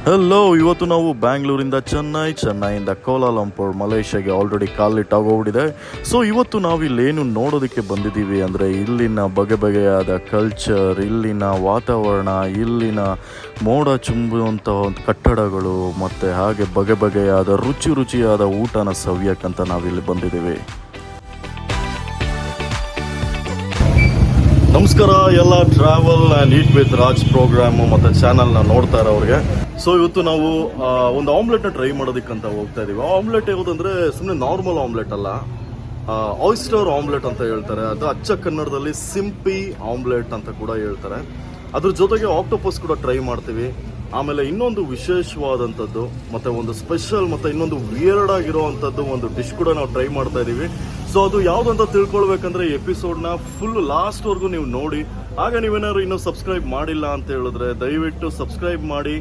Hello, ಇವತ್ತು ನಾವು ಬ್ಯಾಂಗ್ಳೂರಿಂದ ಚೆನ್ನೈಯಿಂದ ಕೋಲಾಲಂಪುರ್ ಮಲೇಷ್ಯಾಗೆ already ಕಾಲಿಟ್ಟಾಗೋಗ್ಬಿಟ್ಟಿದೆ. So ಇವತ್ತು ನಾವು ಇಲ್ಲೇನು ನೋಡೋದಕ್ಕೆ ಬಂದಿದ್ದೀವಿ ಅಂದರೆ ಇಲ್ಲಿನ ಬಗೆಬಗೆಯಾದ ಕಲ್ಚರ್, ಇಲ್ಲಿನ ವಾತಾವರಣ, ಇಲ್ಲಿನ ಮೋಡ ಚುಂಬುವಂಥ ಒಂದು ಕಟ್ಟಡಗಳು ಮತ್ತು ಹಾಗೆ ಬಗೆಬಗೆಯಾದ ರುಚಿಯಾದ ಊಟನ ಸವಿಯೋಕ್ಕಂತ ನಾವಿಲ್ಲಿ ಬಂದಿದ್ದೀವಿ. ನಮಸ್ಕಾರ ಎಲ್ಲ travel and eat with Raj program ಮತ್ತು ಚಾನಲ್ನ ನೋಡ್ತಾ ಇರೋರಿಗೆ. ಸೊ ಇವತ್ತು ನಾವು ಒಂದು ಆಮ್ಲೆಟ್ನ ಟ್ರೈ ಮಾಡೋದಕ್ಕಂತ ಹೋಗ್ತಾ ಇದೀವಿ. ಆಮ್ಲೆಟ್ ಯಾವುದಂದ್ರೆ ಸುಮ್ಮನೆ ನಾರ್ಮಲ್ ಆಮ್ಲೆಟ್ ಅಲ್ಲ, ಆಯಿಸ್ಟರ್ ಆಮ್ಲೆಟ್ ಅಂತ ಹೇಳ್ತಾರೆ. ಅದು ಅಚ್ಚ ಕನ್ನಡದಲ್ಲಿ ಸಿಂಪಿ ಆಮ್ಲೆಟ್ ಅಂತ ಕೂಡ ಹೇಳ್ತಾರೆ. ಅದ್ರ ಜೊತೆಗೆ ಆಕ್ಟೋಪಸ್ ಕೂಡ ಟ್ರೈ ಮಾಡ್ತೀವಿ. ಆಮೇಲೆ ಇನ್ನೊಂದು ವಿಶೇಷವಾದಂಥದ್ದು ಮತ್ತು ಒಂದು ಸ್ಪೆಷಲ್ ಮತ್ತು ಇನ್ನೊಂದು ವಿಯರ್ಡ್ ಆಗಿರುವಂಥದ್ದು ಒಂದು ಡಿಶ್ ಕೂಡ ನಾವು ಟ್ರೈ ಮಾಡ್ತಾ ಇದ್ದೀವಿ. ಸೊ ಅದು ಯಾವುದಂತ ತಿಳ್ಕೊಳ್ಬೇಕಂದ್ರೆ ಎಪಿಸೋಡ್ನ ಫುಲ್ ಲಾಸ್ಟ್ವರೆಗೂ ನೀವು ನೋಡಿ. ಹಾಗೆ ನೀವೇನಾದ್ರು ಇನ್ನೂ ಸಬ್ಸ್ಕ್ರೈಬ್ ಮಾಡಿಲ್ಲ ಅಂತ ಹೇಳಿದ್ರೆ ದಯವಿಟ್ಟು ಸಬ್ಸ್ಕ್ರೈಬ್ ಮಾಡಿ.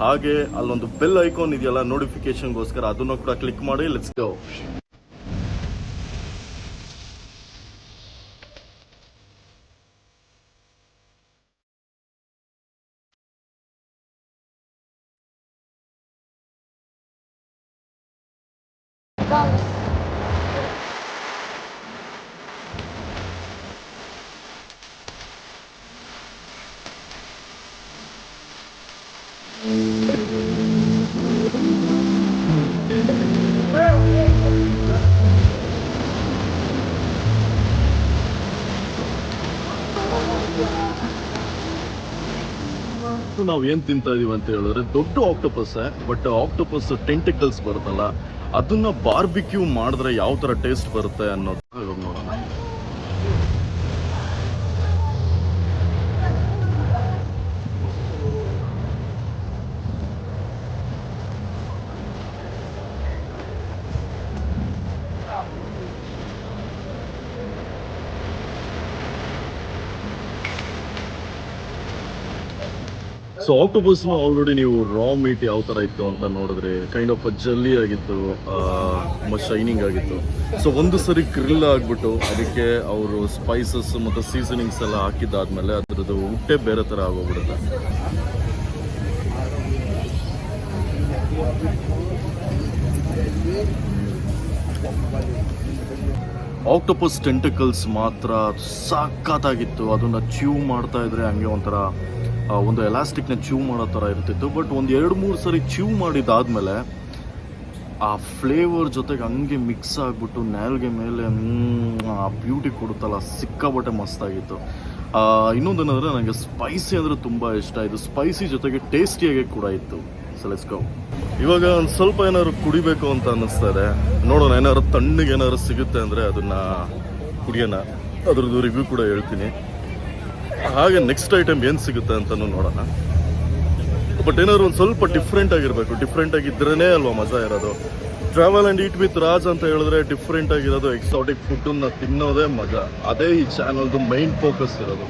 ಹಾಗೆ ಅಲ್ಲೊಂದು ಬೆಲ್ ಐಕಾನ್ ಇದೆಯಲ್ಲ ನೋಟಿಫಿಕೇಶನ್ಗೋಸ್ಕರ, ಅದನ್ನು ಕೂಡ ಕ್ಲಿಕ್ ಮಾಡಿ. Let's go. ನಾವು ಏನ್ ತಿಂತಾ ಇದೀವಿ ಅಂತ ಹೇಳಿದ್ರೆ ದೊಡ್ಡ ಆಕ್ಟೋಪಸ್, ಬಟ್ ಆಕ್ಟೋಪಸ್ ಟೆಂಟಿಕಲ್ಸ್ ಬರುತ್ತಲ್ಲ, ಅದನ್ನ ಬಾರ್ಬಿಕ್ಯೂ ಮಾಡಿದ್ರೆ ಯಾವ ತರ ಟೇಸ್ಟ್ ಬರುತ್ತೆ ಅನ್ನೋದು ನೋಡೋಣ. ಸೊ ಆಕ್ಟೋಪಸ್ ಆಲ್ರೆಡಿ ನೀವು ರಾ ಮೀಟ್ ಯಾವ ತರ ಇತ್ತು ಅಂತ ನೋಡಿದ್ರೆ ಕೈಂಡ್ ಆಫ್ ಜಲ್ಲಿ ಆಗಿತ್ತು, ಶೈನಿಂಗ್ ಆಗಿತ್ತು. ಸೊ ಒಂದು ಸರಿ ಗ್ರಿಲ್ ಆಗ್ಬಿಟ್ಟು ಅದಕ್ಕೆ ಅವರು ಸ್ಪೈಸಸ್ ಮತ್ತು ಸೀಸನಿಂಗ್ಸ್ ಎಲ್ಲ ಹಾಕಿದ್ದಾದ್ಮೇಲೆ ಅದ್ರದ್ದು ಊಟ ಬೇರೆ ತರ ಆಗೋಗ್ಬಿಡುತ್ತೆ. ಆಕ್ಟೋಪಸ್ ಟೆಂಟಿಕಲ್ಸ್ ಮಾತ್ರ ಸಖತ್ತಾಗಿತ್ತು. ಅದನ್ನ ಚ್ಯೂ ಮಾಡ್ತಾ ಇದ್ರೆ ಹಂಗೆ ಒಂಥರ ಒಂದು ಎಲಾಸ್ಟಿಕ್ನ ಚ್ಯೂ ಮಾಡೋ ಥರ ಇರ್ತಿತ್ತು. ಬಟ್ ಒಂದು 2-3 ಸರಿ ಚ್ಯೂ ಮಾಡಿದಾದ್ಮೇಲೆ ಆ ಫ್ಲೇವರ್ ಜೊತೆಗೆ ಹಂಗೆ ಮಿಕ್ಸ್ ಆಗಿಬಿಟ್ಟು ನ್ಯಾಲ್ಗೆ ಮೇಲೆ ಆ ಬ್ಯೂಟಿ ಕೊಡುತ್ತಲ್ಲ, ಸಿಕ್ಕಾಬಟ್ಟೆ ಮಸ್ತಾಗಿತ್ತು. ಇನ್ನೊಂದೇನಂದರೆ ನನಗೆ ಸ್ಪೈಸಿ ಅಂದರೆ ತುಂಬ ಇಷ್ಟ. ಇದು ಸ್ಪೈಸಿ ಜೊತೆಗೆ ಟೇಸ್ಟಿಯಾಗಿ ಕೂಡ ಇತ್ತು. So let's go. ಇವಾಗ ಒಂದು ಸ್ವಲ್ಪ ಏನಾದ್ರು ಕುಡಿಬೇಕು ಅಂತ ಅನ್ನಿಸ್ತಾ ಇದೆ. ನೋಡೋಣ, ಏನಾದ್ರು ತಣ್ಣಗೆ ಏನಾದ್ರು ಸಿಗುತ್ತೆ ಅಂದರೆ ಅದನ್ನು ಕುಡಿಯೋಣ. ಅದ್ರದ್ದು ರಿವ್ಯೂ ಕೂಡ ಹೇಳ್ತೀನಿ. ಹಾಗೆ ನೆಕ್ಸ್ಟ್ ಐಟಮ್ ಏನು ಸಿಗುತ್ತೆ ಅಂತಲೂ ನೋಡೋಣ. ಬಟ್ ಏನಾದ್ರು ಒಂದು ಸ್ವಲ್ಪ ಡಿಫ್ರೆಂಟ್ ಆಗಿರಬೇಕು. ಡಿಫ್ರೆಂಟ್ ಆಗಿದ್ರೇ ಅಲ್ವಾ ಮಜಾ ಇರೋದು. Travel and eat with Raj ಅಂತ ಹೇಳಿದ್ರೆ ಡಿಫ್ರೆಂಟ್ ಆಗಿರೋದು, ಎಕ್ಸಾಟಿಕ್ ಫುಡ್ಡನ್ನ ತಿನ್ನೋದೇ ಮಜಾ. ಅದೇ ಈ ಚಾನಲ್ದು ಮೈನ್ ಫೋಕಸ್ ಇರೋದು.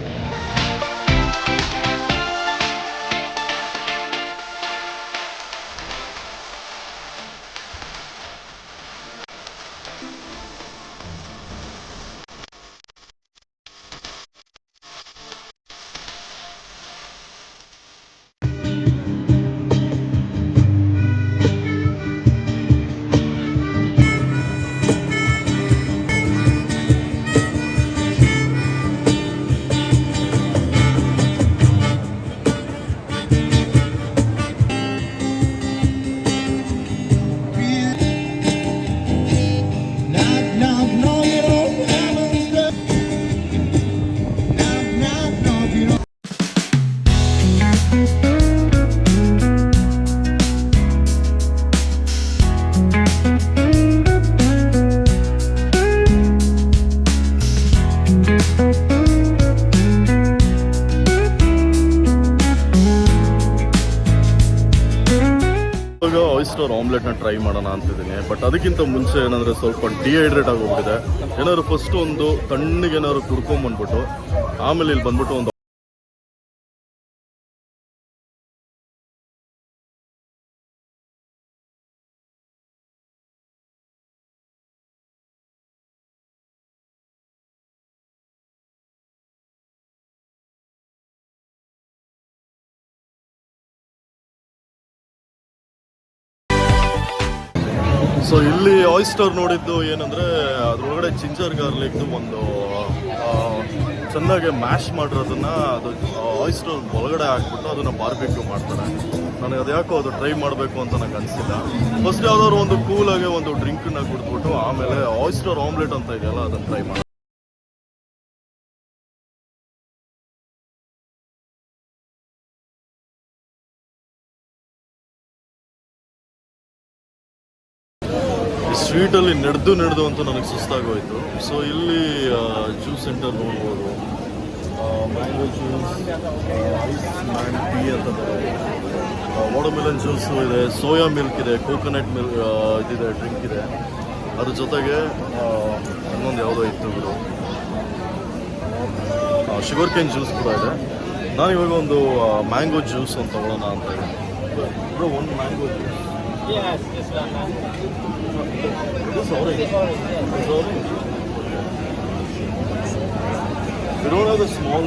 ಆಯಿಸ್ಟರ್ ಆಮ್ಲೆಟ್ನ ಟ್ರೈ ಮಾಡೋಣ ಅಂತಿದ್ದೀನಿ. ಬಟ್ ಅದಕ್ಕಿಂತ ಮುಂಚೆ ಏನಂದರೆ ಸ್ವಲ್ಪ ಡಿಹೈಡ್ರೇಟ್ ಆಗೋಗ್ಬಿಟ್ಟಿದೆ. ಏನಾದ್ರು ಫಸ್ಟ್ ಒಂದು ತಣ್ಣಗೆ ಏನಾದ್ರು ಕುಡ್ಕೊಂಬಂದ್ಬಿಟ್ಟು ಆಮೇಲೆ ಇಲ್ಲಿ ಬಂದ್ಬಿಟ್ಟು ಒಂದು ಸೊ ಇಲ್ಲಿ ಆಯಿಸ್ಟರ್ ನೋಡಿದ್ದು ಏನಂದರೆ ಅದ್ರೊಳಗಡೆ ಜಿಂಜರ್ ಗಾರ್ಲಿಕ್ದು ಒಂದು ಚೆನ್ನಾಗಿ ಮ್ಯಾಶ್ ಮಾಡಿರೋದನ್ನು ಅದು ಆಯಿಸ್ಟರ್ ಒಳಗಡೆ ಹಾಕ್ಬಿಟ್ಟು ಅದನ್ನು ಬಾರ್ಬಿಕ್ಯೂ ಮಾಡ್ತಾರೆ. ನನಗೆ ಅದು ಯಾಕೋ ಅದು ಟ್ರೈ ಮಾಡಬೇಕು ಅಂತ ನನಗೆ ಅನಿಸಿಲ್ಲ. ಫಸ್ಟ್ ಯಾವ್ದಾದ್ರು ಒಂದು ಕೂಲಾಗಿ ಒಂದು ಡ್ರಿಂಕನ್ನ ಕುಡಿದ್ಬಿಟ್ಟು ಆಮೇಲೆ ಆಯಿಸ್ಟರ್ ಆಮ್ಲೆಟ್ ಅಂತ ಇದೆಯಲ್ಲ ಅದನ್ನು ಟ್ರೈ ಮಾಡಿ. ಸ್ಟ್ರೀಟಲ್ಲಿ ನಡೆದು ಅಂತ ನನಗೆ ಸುಸ್ತಾಗೋಯ್ತು. ಸೊ ಇಲ್ಲಿ ಜ್ಯೂಸ್ ಸೆಂಟರ್ ನೋಡ್ಬೋದು. ಮ್ಯಾಂಗೋ ಜ್ಯೂಸ್, ಐಸ್ ಮ್ಯಾಂಗ್ ಟೀ ಅಂತ ಬರೋದು, ವಾಟರ್ಮೆಲನ್ ಜ್ಯೂಸು ಇದೆ, ಸೋಯಾ ಮಿಲ್ಕ್ ಇದೆ, ಕೋಕೋನಟ್ ಮಿಲ್ಕ್ ಇದಿದೆ, ಡ್ರಿಂಕ್ ಇದೆ. ಅದ್ರ ಜೊತೆಗೆ ಇನ್ನೊಂದು ಯಾವುದೋ ಇತ್ತು ಬಿಡು, ಶುಗರ್ ಕೇನ್ ಜ್ಯೂಸ್ ಕೂಡ ಇದೆ. ನಾನಿವಾಗ ಒಂದು ಮ್ಯಾಂಗೋ ಜ್ಯೂಸ್ ಅಂತ ತಗೊಳ್ಳೋಣ ಅಂತ ಇದೆ. ಒಂದು mango juice. Yes, this one. This orange. This orange, yes. This orange. We don't have the small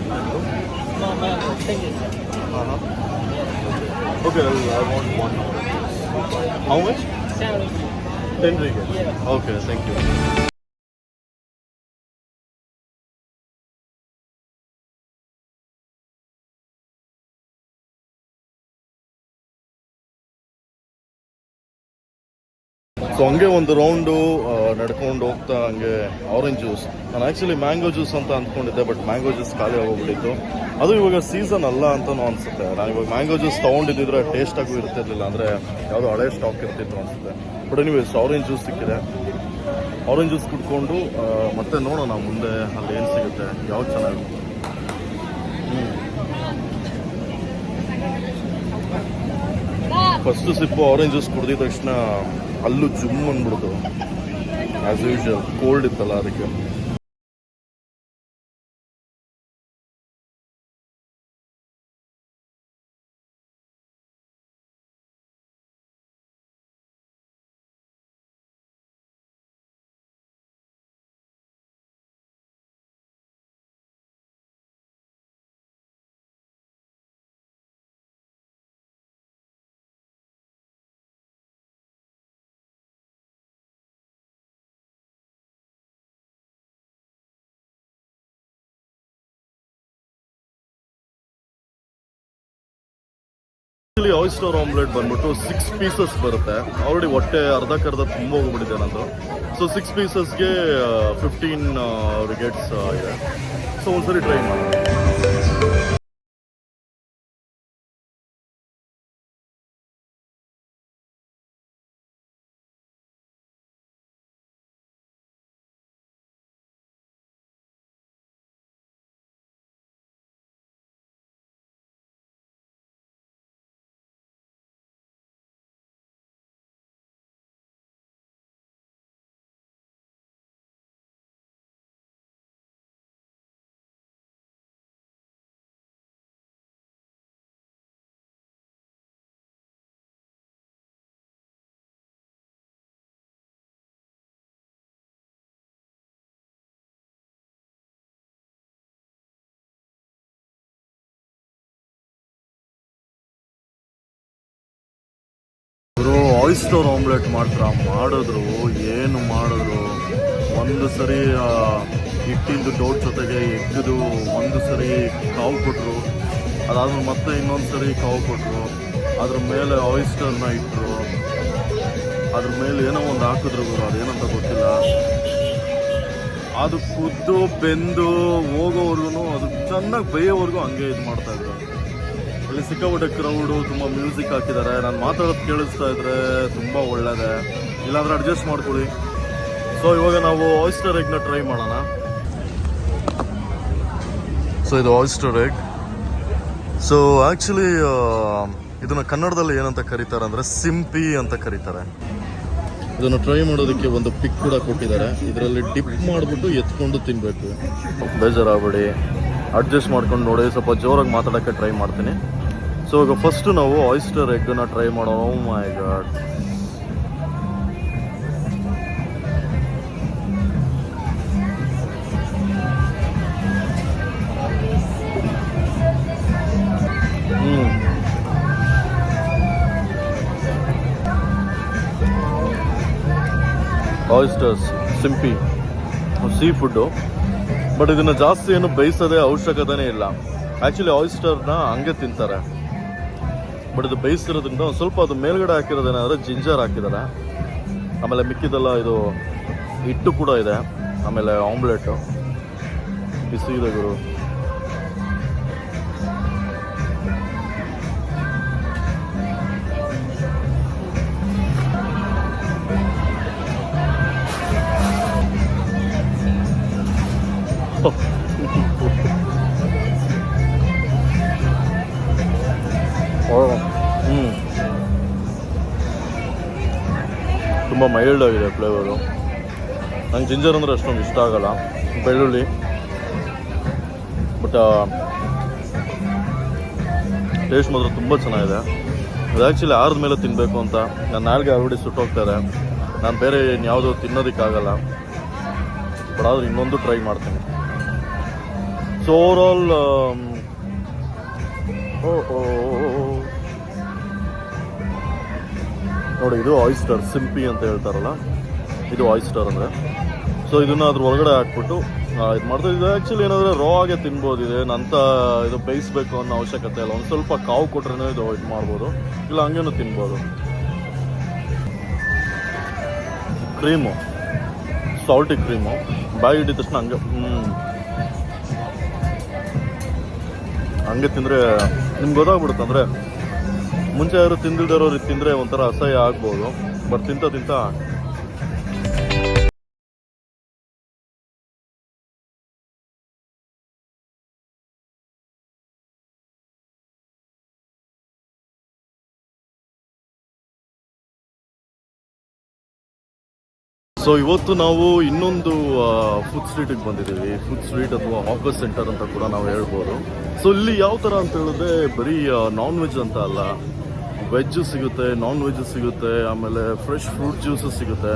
mango. No, mango. Take it. Okay, I want one orange. How much? 7. 10 ringgit. Yeah. Okay, thank you. So ಹಂಗೆ ಒಂದು round ನಡ್ಕೊಂಡು ಹೋಗ್ತಾ ಹಂಗೆ orange juice. ನಾನು actually mango juice ಅಂತ ಅಂದ್ಕೊಂಡಿದ್ದೆ, but mango juice ಖಾಲಿ ಆಗೋಗ್ಬಿಟ್ಟಿತ್ತು. ಅದು ಇವಾಗ ಸೀಸನ್ ಅಲ್ಲ ಅಂತಲೂ ಅನಿಸುತ್ತೆ. ನಾನು ಇವಾಗ ಮ್ಯಾಂಗೋ ಜ್ಯೂಸ್ ತೊಗೊಂಡಿದ್ದಿದ್ರೆ ಟೇಸ್ಟ್ ಆಗೂ ಇರ್ತಿರ್ಲಿಲ್ಲ, ಅಂದರೆ ಯಾವುದೋ ಹಳೆ ಸ್ಟಾಕ್ ಇರ್ತಿತ್ತು ಅನಿಸುತ್ತೆ. ಬಟ್ ಎನಿವೇಸ್ ಆರೆಂಜ್ ಜ್ಯೂಸ್ ಸಿಕ್ಕಿದೆ. ಆರೆಂಜ್ ಜ್ಯೂಸ್ ಕುಡ್ಕೊಂಡು ಮತ್ತೆ ನೋಡೋಣ ಮುಂದೆ ಅಲ್ಲಿ ಏನು ಸಿಗುತ್ತೆ, ಯಾವ್ದು ಚೆನ್ನಾಗಿ. ಫಸ್ಟ್ ಸಿಪ್ಪು ಆರೆಂಜ್ ಜ್ಯೂಸ್ ಕುಡಿದಿದ ತಕ್ಷಣ ಅಲ್ಲೂ ಜುಮ್ ಅಂದ್ಬಿಡ್ತು. ಆಸ್ ಯೂಶುವಲ್ ಕೋಲ್ಡ್ ಇತ್ತಲ್ಲ ಅದಕ್ಕೆ. ಆಯಿಸ್ಟರ್ ಆಮ್ಲೆಟ್ ಬಂದ್ಬಿಟ್ಟು 6 ಪೀಸಸ್ ಬರುತ್ತೆ. ಆಲ್ರೆಡಿ ಹೊಟ್ಟೆ ಅರ್ಧಕ್ಕರ್ಧ ತುಂಬ ಹೋಗ್ಬಿಟ್ಟಿದೆ ನಂದು. ಸೊ 6 ಪೀಸಸ್ಗೆ 15 ರಿಗೇಟ್ಸ್ ಇದೆ. ಸೊ ಒಂದ್ಸರಿ ಟ್ರೈ ಮಾಡೋಣ. ಆಯಿಸ್ಟರ್ ಆಮ್ಲೆಟ್ ಮಾತ್ರ ಮಾಡಿದ್ರು, ಏನು ಮಾಡಿದ್ರು. ಒಂದು ಸರಿ ಹಿಟ್ಟಿಂದು ಡೋಟ್ ಜೊತೆಗೆ ಎಗ್ಗದು ಒಂದು ಸರಿ ಕಾವು ಕೊಟ್ಟರು. ಅದಾದ್ಮೇಲೆ ಮತ್ತೆ ಇನ್ನೊಂದು ಸರಿ ಕಾವು ಕೊಟ್ಟರು. ಅದ್ರ ಮೇಲೆ ಆಯಿಸ್ಟರ್ನ ಇಟ್ಟರು. ಅದ್ರ ಮೇಲೆ ಏನೋ ಒಂದು ಹಾಕಿದ್ರು, ಅದೇನಂತ ಗೊತ್ತಿಲ್ಲ. ಅದು ಕುದ್ದು ಬೆಂದು ಹೋಗೋವರೆಗೂ, ಅದು ಚೆನ್ನಾಗಿ ಬೇಯೋವರೆಗೂ ಹಂಗೆ ಇದು ಮಾಡ್ತಾಯಿದ್ರು. ಇಲ್ಲಿ ಸಿಕ್ಕಾಪಟ್ಟೆ ಕ್ರೌಡು, ತುಂಬ ಮ್ಯೂಸಿಕ್ ಹಾಕಿದ್ದಾರೆ. ನಾನು ಮಾತಾಡೋದು ಕೇಳಿಸ್ತಾ ಇದ್ರೆ ತುಂಬ ಒಳ್ಳೆಯದೇ, ಇಲ್ಲಾಂದರೆ ಅಡ್ಜಸ್ಟ್ ಮಾಡ್ಕೊಳ್ಳಿ. ಸೊ ಇವಾಗ ನಾವು ಆಯಿಸ್ಟರ್ ಎಗ್ನ ಟ್ರೈ ಮಾಡೋಣ. ಸೊ ಇದು ಆಯಿಸ್ಟರ್ ಎಗ್. ಸೊ ಆ್ಯಕ್ಚುಲಿ ಇದನ್ನು ಕನ್ನಡದಲ್ಲಿ ಏನಂತ ಕರೀತಾರೆ ಅಂದರೆ ಸಿಂಪಿ ಅಂತ ಕರೀತಾರೆ. ಇದನ್ನು ಟ್ರೈ ಮಾಡೋದಕ್ಕೆ ಒಂದು ಪಿಕ್ ಕೂಡ ಕೊಟ್ಟಿದ್ದಾರೆ. ಇದರಲ್ಲಿ ಡಿಪ್ ಮಾಡಿಬಿಟ್ಟು ಎತ್ಕೊಂಡು ತಿನ್ನಬೇಕು. ಬೇಜಾರಾಗಬೇಡಿ, ಅಡ್ಜಸ್ಟ್ ಮಾಡ್ಕೊಂಡು ನೋಡಿ. ಸ್ವಲ್ಪ ಜೋರಾಗಿ ಮಾತಾಡೋಕ್ಕೆ ಟ್ರೈ ಮಾಡ್ತೀನಿ. ಸೊ ಈಗ ಫಸ್ಟು ನಾವು ಆಯಿಸ್ಟರ್ ಎಗ್ಗನ್ನು ಟ್ರೈ ಮಾಡೋಣ. ಓ ಮೈ ಗಾಡ್, ಆಯಿಸ್ಟರ್ಸ್ ಸಿಂಪಿ ಸೀ ಫುಡ್ಡು. ಬಟ್ ಇದನ್ನು ಜಾಸ್ತಿ ಏನು ಬೇಯಿಸೋದೇ ಅವಶ್ಯಕತೆನೇ ಇಲ್ಲ. ಆ್ಯಕ್ಚುಲಿ ಆಯಿಸ್ಟರ್ನ ಹಂಗೆ ತಿಂತಾರೆ. ಬಟ್ ಇದು ಬೇಯಿಸಿರೋದ್ರಿಂದ ಒಂದು ಸ್ವಲ್ಪ ಅದು ಮೇಲ್ಗಡೆ ಹಾಕಿರೋದೇನಾದರೆ ಜಿಂಜರ್ ಹಾಕಿದ್ದಾರೆ. ಆಮೇಲೆ ಮಿಕ್ಕಿದೆಲ್ಲ ಇದು ಹಿಟ್ಟು ಕೂಡ ಇದೆ. ಆಮೇಲೆ ಆಮ್ಲೆಟು ಬಿಸಿ ಇದೆ ಗುರು. ತುಂಬ ಮೈಲ್ಡ್ ಆಗಿದೆ ಫ್ಲೇವರು. ನಂಗೆ ಜಿಂಜರ್ ಅಂದರೆ ಅಷ್ಟೊಂದು ಇಷ್ಟ ಆಗಲ್ಲ, ಬೆಳ್ಳುಳ್ಳಿ. ಬಟ್ ಟೇಸ್ಟ್ ಮಾತ್ರ ತುಂಬ ಚೆನ್ನಾಗಿದೆ. ಇದು ಆ್ಯಕ್ಚುಲಿ ಆರದ ಮೇಲೆ ತಿನ್ನಬೇಕು ಅಂತ ನನ್ನ ನಾಲ್ಗೆ ಆಲ್ರೆಡಿ ಸುಟ್ಟೋಗ್ತಾರೆ. ನಾನು ಬೇರೆ ಯಾವುದೂ ತಿನ್ನೋದಕ್ಕಾಗಲ್ಲ. ಬಟ್ ಆದರೂ ಇನ್ನೊಂದು ಟ್ರೈ ಮಾಡ್ತೀನಿ. ಸೊ ಓವರಾಲ್ ನೋಡಿ, ಇದು ಆಯಿಸ್ಟರ್ ಸಿಂಪಿ ಅಂತ ಹೇಳ್ತಾರಲ್ಲ, ಇದು ಆಯಿಸ್ಟರ್ ಅಂದರೆ. ಸೊ ಇದನ್ನು ಅದ್ರ ಒಳಗಡೆ ಹಾಕ್ಬಿಟ್ಟು ಇದು ಮಾಡ್ತಾ ಇದೆ. ಆ್ಯಕ್ಚುಲಿ ಏನಾದರೆ ರಾ ಆಗೇ ತಿನ್ಬೋದು. ಇದೇನಂತ ಇದು ಬೇಯಿಸ್ಬೇಕು ಅನ್ನೋ ಅವಶ್ಯಕತೆ ಇಲ್ಲ. ಒಂದು ಸ್ವಲ್ಪ ಕಾವು ಕೊಟ್ರೆ ಇದು ಮಾಡ್ಬೋದು, ಇಲ್ಲ ಹಂಗೇನು ತಿನ್ಬೋದು. ಕ್ರೀಮು, ಸಾಲ್ಟಿ ಕ್ರೀಮು ಬಾಯಿ ಹಿಡಿದ ತಕ್ಷಣ ಹಂಗೆ ತಿಂದರೆ ನಿಮ್ಗೆ ಗೊತ್ತಾಗ್ಬಿಡುತ್ತೆ. ಅಂದರೆ ಮುಂಚೆ ಯಾರು ತಿಂದಿರೋರು ತಿಂದರೆ ಒಂಥರ ಅಸಹ್ಯ ಆಗ್ಬೋದು. ಬಟ್ ತಿಂತ ಸೊ ಇವತ್ತು ನಾವು ಇನ್ನೊಂದು ಫುಡ್ ಸ್ಟ್ರೀಟಿಗೆ ಬಂದಿದ್ದೀವಿ. ಫುಡ್ ಸ್ಟ್ರೀಟ್ ಅಥವಾ ಹಾಕರ್ ಸೆಂಟರ್ ಅಂತ ಕೂಡ ನಾವು ಹೇಳ್ಬೋದು. ಸೊ ಇಲ್ಲಿ ಯಾವ ಥರ ಅಂತ ಹೇಳಿದ್ರೆ ಬರೀ ನಾನ್ ವೆಜ್ ಅಂತ ಅಲ್ಲ, ವೆಜ್ ಸಿಗುತ್ತೆ, ನಾನ್ ವೆಜ್ ಸಿಗುತ್ತೆ, ಆಮೇಲೆ ಫ್ರೆಶ್ ಫ್ರೂಟ್ ಜ್ಯೂಸಸ್ ಸಿಗುತ್ತೆ,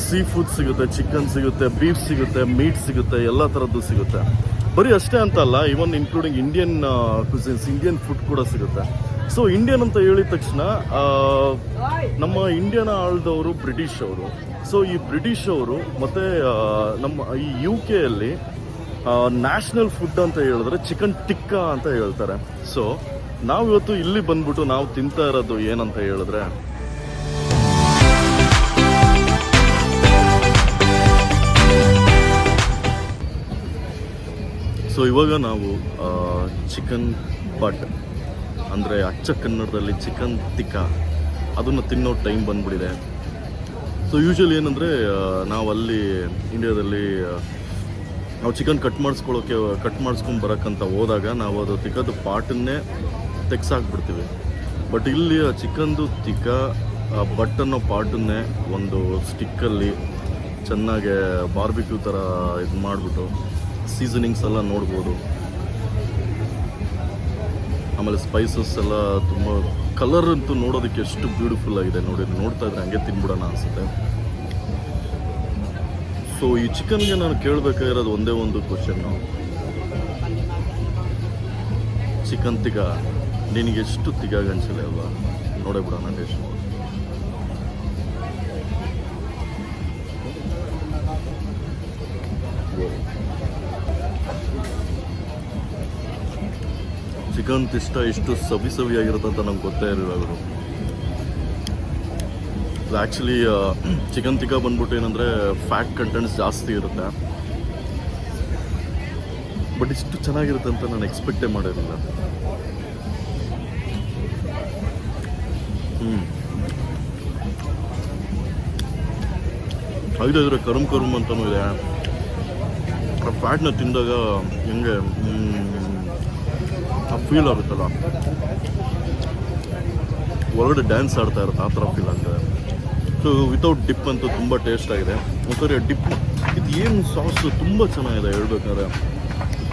ಸೀ ಫುಡ್ ಸಿಗುತ್ತೆ, ಚಿಕನ್ ಸಿಗುತ್ತೆ, ಬೀಫ್ ಸಿಗುತ್ತೆ, ಮೀಟ್ ಸಿಗುತ್ತೆ, ಎಲ್ಲ ಥರದ್ದು ಸಿಗುತ್ತೆ. ಬರೀ ಅಷ್ಟೇ ಅಂತ ಅಲ್ಲ, even including Indian cuisines, Indian food ಕೂಡ ಸಿಗುತ್ತೆ. ಸೊ ಇಂಡಿಯನ್ ಅಂತ ಹೇಳಿದ ತಕ್ಷಣ ನಮ್ಮ ಇಂಡಿಯಾನ ಆಳ್ದವರು ಬ್ರಿಟಿಷ್ ಅವರು. ಸೊ ಈ ಬ್ರಿಟಿಷ್ ಅವರು ಮತ್ತು ನಮ್ಮ ಈ UK ಅಲ್ಲಿ ನ್ಯಾಷನಲ್ ಫುಡ್ ಅಂತ ಹೇಳಿದ್ರೆ ಚಿಕನ್ ಟಿಕ್ಕಾ ಅಂತ ಹೇಳ್ತಾರೆ. ಸೊ ನಾವಿವತ್ತು ಇಲ್ಲಿ ಬಂದ್ಬಿಟ್ಟು ನಾವು ತಿಂತಾ ಇರೋದು ಏನಂತ ಹೇಳಿದ್ರೆ ಸೊ ಇವಾಗ ನಾವು ಚಿಕನ್ ಬಟ್ ಅಂದರೆ ಅಚ್ಚ ಕನ್ನಡದಲ್ಲಿ ಚಿಕನ್ ಟಿಕ್ಕಾ ಅದನ್ನು ತಿನ್ನೋ ಟೈಮ್ ಬಂದ್ಬಿಟ್ಟಿದೆ. ಸೊ ಯೂಶ್ವಲಿ ಏನಂದರೆ ನಾವು ಅಲ್ಲಿ ಇಂಡಿಯಾದಲ್ಲಿ ನಾವು ಚಿಕನ್ ಕಟ್ ಮಾಡಿಸ್ಕೊಂಡು ಬರೋಕ್ಕಂತ ಹೋದಾಗ ನಾವು ಅದು ತಿಕ್ಕದ ಪಾಟನ್ನೇ ತೆಗ್ಸಾಕ್ಬಿಡ್ತೀವಿ. ಬಟ್ ಇಲ್ಲಿ ಚಿಕನ್ದು ತಿಕ್ಕಾ ಬಟ್ ಅನ್ನೋ ಪಾಟನ್ನೇ ಒಂದು ಸ್ಟಿಕ್ಕಲ್ಲಿ ಚೆನ್ನಾಗಿ ಬಾರ್ಬಿಕ್ಯೂ ಥರ ಇದು ಮಾಡಿಬಿಟ್ಟು ಸೀಸನಿಂಗ್ಸ್ ಎಲ್ಲ ನೋಡ್ಬೋದು. ಆಮೇಲೆ ಸ್ಪೈಸಸ್ ಎಲ್ಲ ತುಂಬ ಕಲರ್ ಅಂತೂ ನೋಡೋದಕ್ಕೆ ಎಷ್ಟು ಬ್ಯೂಟಿಫುಲ್ ಆಗಿದೆ ನೋಡಿ. ನೋಡ್ತಾ ಇದ್ರೆ ಹಂಗೆ ತಿನ್ಬಿಡೋಣ ಅನಿಸುತ್ತೆ. ಸೊ ಈ ಚಿಕನ್ಗೆ ನಾನು ಕೇಳಬೇಕಾಗಿರೋದು ಒಂದೇ ಒಂದು ಕ್ವಶನ್ನು, ಚಿಕನ್ ತಿಕ್ಕಾ ನಿನಗೆ ಎಷ್ಟು ತಿಕ್ಕಾಗಿ ಅನಿಸಿಲ್ಲ ಅಲ್ವಾ? ನೋಡೇ ಬಿಡೋಣ ಟೇಸ್ಟ್. ಚಿಕನ್ ಇಷ್ಟ ಎಷ್ಟು ಸವಿಯಾಗಿರುತ್ತೆ ಅಂತ ನಂಗೆ ಗೊತ್ತೇ ಇರಲಿಲ್ಲ ಅವರು. ಆ್ಯಕ್ಚುಲಿ ಚಿಕನ್ ತಿಕ್ಕಾ ಬಂದ್ಬಿಟ್ಟು ಏನಂದರೆ ಫ್ಯಾಟ್ ಕಂಟೆಂಟ್ಸ್ ಜಾಸ್ತಿ ಇರುತ್ತೆ. ಬಟ್ ಇಷ್ಟು ಚೆನ್ನಾಗಿರುತ್ತೆ ಅಂತ ನಾನು ಎಕ್ಸ್ಪೆಕ್ಟೇ ಮಾಡಿರಲಿಲ್ಲ. ಹಾಗಿದ್ರೆ ಕರುಮ್ ಅಂತಲೂ ಇದೆ. ಆ ಫ್ಯಾಟ್ನ ತಿಂದಾಗ ಹೆಂಗೆ ಆ ಫೀಲ್ ಆಗುತ್ತಲ್ಲ, ಹೊರಗಡೆ ಡ್ಯಾನ್ಸ್ ಆಡ್ತಾ ಇರುತ್ತೆ ಆ ಥರ ಫೀಲ್ ಆಗ್ತದೆ. ಸೊ ವಿತೌಟ್ ಡಿಪ್ ಅಂತೂ ತುಂಬ ಟೇಸ್ಟ್ ಆಗಿದೆ. ಒಂದ್ಸರಿ ಡಿಪ್ ಇದು ಏನು ಸಾಸು ತುಂಬ ಚೆನ್ನಾಗಿದೆ ಹೇಳ್ಬೇಕಾದ್ರೆ.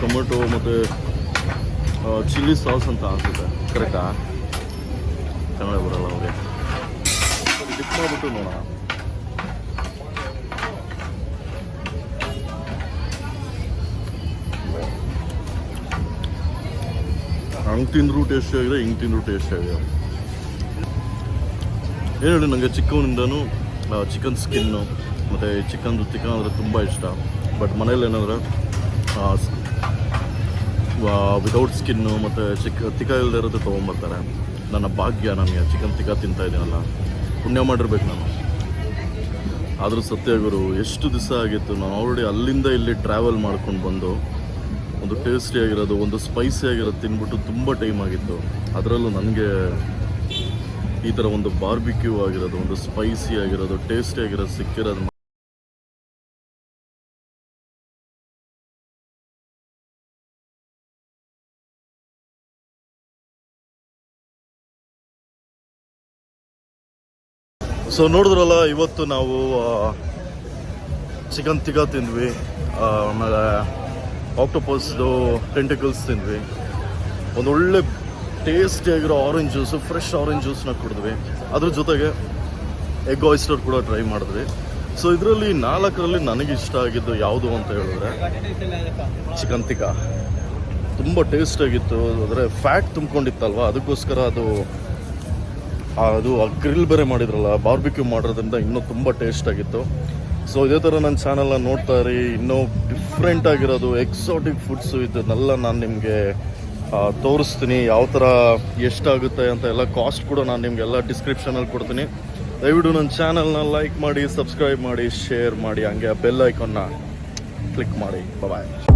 ಟೊಮೆಟೊ ಮತ್ತು ಚಿಲ್ಲಿ ಸಾಸ್ ಅಂತ ಅನಿಸುತ್ತೆ, ಕರೆಕ್ಟಾ? ಕನ್ನಡ ಬರಲ್ಲ ಅವ್ರಿಗೆ. ಡಿಪ್ ಮಾಡಿಬಿಟ್ಟು ನೋಡೋಣ. ಹಂಗೆ ತಿಂದರೂ ಟೇಸ್ಟ್ ಆಗಿದೆ, ಹಿಂಗೆ ತಿಂದರೂ ಟೇಸ್ಟ್ ಆಗಿದೆ. ಏನು ಹೇಳಿ, ನನಗೆ ಚಿಕ್ಕವನಿಂದನೂ ಚಿಕನ್ ಸ್ಕಿನ್ನು ಮತ್ತು ಚಿಕನ್ ಅಂದರೆ ತುಂಬ ಇಷ್ಟ. ಬಟ್ ಮನೇಲಿ ಏನಂದರೆ ವಿತೌಟ್ ಸ್ಕಿನ್ನು ಮತ್ತು ತಿಕ್ಕ ಇಲ್ಲದೆ ಇರೋದು ತೊಗೊಂಬರ್ತಾರೆ. ನನ್ನ ಭಾಗ್ಯ, ನನಗೆ ಚಿಕನ್ ತಿಕ್ಕ ತಿಂತಾ ಇದ್ದೀನಲ್ಲ, ಪುಣ್ಯ ಮಾಡಿರ್ಬೇಕು ನಾನು. ಆದರೂ ಸತ್ಯ ಗುರು, ಎಷ್ಟು ದಿವಸ ಆಗಿತ್ತು ನಾನು ಆಲ್ರೆಡಿ ಅಲ್ಲಿಂದ ಇಲ್ಲಿ ಟ್ರಾವೆಲ್ ಮಾಡ್ಕೊಂಡು ಬಂದು ಒಂದು ಟೇಸ್ಟಿಯಾಗಿರೋದು, ಒಂದು ಸ್ಪೈಸಿ ಆಗಿರೋದು ತಿನ್ಬಿಟ್ಟು ತುಂಬ ಟೈಮ್ ಆಗಿತ್ತು. ಅದರಲ್ಲೂ ನನಗೆ ಈ ಥರ ಒಂದು ಬಾರ್ಬಿಕ್ಯೂ ಆಗಿರೋದು, ಒಂದು ಸ್ಪೈಸಿ ಆಗಿರೋದು, ಟೇಸ್ಟಿ ಆಗಿರೋದು ಸಿಕ್ಕಿರೋದು. ಸೊ ನೋಡಿದ್ರಲ್ಲ, ಇವತ್ತು ನಾವು ಚಿಕನ್ ತಿಕ್ಕ ತಿಂದ್ವಿ, ಆಮೇಲೆ ಆಕ್ಟೋಪಸ್ದು ಟೆಂಟಿಕಲ್ಸ್ ತಿಂದ್ವಿ, ಒಂದೊಳ್ಳೆ ಟೇಸ್ಟಿಯಾಗಿರೋ ಆರೆಂಜ್ ಜ್ಯೂಸು, ಫ್ರೆಶ್ ಆರೆಂಜ್ ಜ್ಯೂಸ್ನ ಕುಡಿದ್ವಿ. ಅದ್ರ ಜೊತೆಗೆ ಎಗ್ ಆಯಿಸ್ಟರ್ ಕೂಡ ಟ್ರೈ ಮಾಡಿದ್ವಿ. ಸೊ ಇದರಲ್ಲಿ 4ರಲ್ಲಿ ನನಗೆ ಇಷ್ಟ ಆಗಿದ್ದು ಯಾವುದು ಅಂತ ಹೇಳಿದ್ರೆ ಚಿಕನ್ ತಿಕ್ಕ. ತುಂಬ ಟೇಸ್ಟಾಗಿತ್ತು. ಅಂದರೆ ಫ್ಯಾಟ್ ತುಂಬ್ಕೊಂಡಿತ್ತಲ್ವ, ಅದಕ್ಕೋಸ್ಕರ ಅದು ಗ್ರಿಲ್ ಬೇರೆ ಮಾಡಿದ್ರಲ್ಲ, ಬಾರ್ಬಿಕ್ಯೂ ಮಾಡೋದ್ರಿಂದ ಇನ್ನೂ ತುಂಬ ಟೇಸ್ಟ್ ಆಗಿತ್ತು. ಸೊ ಇದೇ ಥರ ನನ್ನ ಚಾನಲ್ನ ನೋಡ್ತಾ ಇರಿ. ಇನ್ನೂ ಡಿಫ್ರೆಂಟ್ ಆಗಿರೋದು ಎಕ್ಸಾಟಿಕ್ ಫುಡ್ಸು ಇದನ್ನೆಲ್ಲ ನಾನು ನಿಮಗೆ ತೋರಿಸ್ತೀನಿ. ಯಾವ ಥರ ಎಷ್ಟಾಗುತ್ತೆ ಅಂತ ಎಲ್ಲ ಕಾಸ್ಟ್ ಕೂಡ ನಾನು ನಿಮಗೆಲ್ಲ ಡಿಸ್ಕ್ರಿಪ್ಷನಲ್ಲಿ ಕೊಡ್ತೀನಿ. ದಯವಿಟ್ಟು ನನ್ನ ಚಾನಲ್ನ ಲೈಕ್ ಮಾಡಿ, ಸಬ್ಸ್ಕ್ರೈಬ್ ಮಾಡಿ, ಶೇರ್ ಮಾಡಿ, ಹಂಗೆ ಬೆಲ್ ಐಕಾನ್ನ ಕ್ಲಿಕ್ ಮಾಡಿ. ಬಾಯ್.